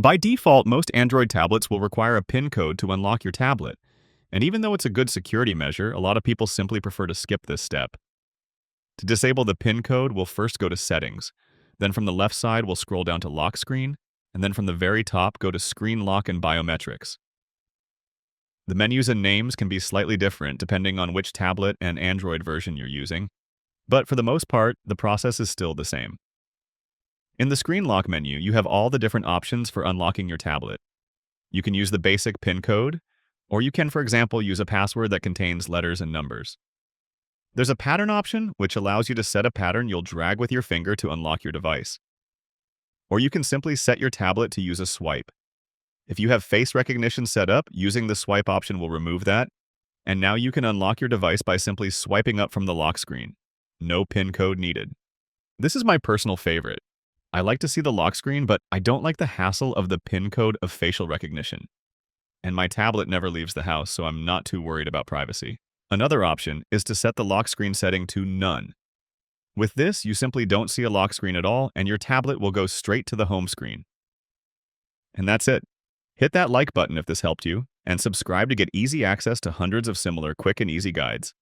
By default, most Android tablets will require a PIN code to unlock your tablet. And even though it's a good security measure, a lot of people simply prefer to skip this step. To disable the PIN code, we'll first go to Settings. Then from the left side, we'll scroll down to Lock Screen. And then from the very top, go to Screen Lock and Biometrics. The menus and names can be slightly different depending on which tablet and Android version you're using. But for the most part, the process is still the same. In the Screen Lock menu, you have all the different options for unlocking your tablet. You can use the basic PIN code, or you can, for example, use a password that contains letters and numbers. There's a pattern option, which allows you to set a pattern you'll drag with your finger to unlock your device. Or you can simply set your tablet to use a swipe. If you have face recognition set up, using the swipe option will remove that, and now you can unlock your device by simply swiping up from the lock screen. No PIN code needed. This is my personal favorite. I like to see the lock screen, but I don't like the hassle of the PIN code of facial recognition. And my tablet never leaves the house, so I'm not too worried about privacy. Another option is to set the lock screen setting to None. With this, you simply don't see a lock screen at all, and your tablet will go straight to the home screen. And that's it. Hit that like button if this helped you, and subscribe to get easy access to hundreds of similar quick and easy guides.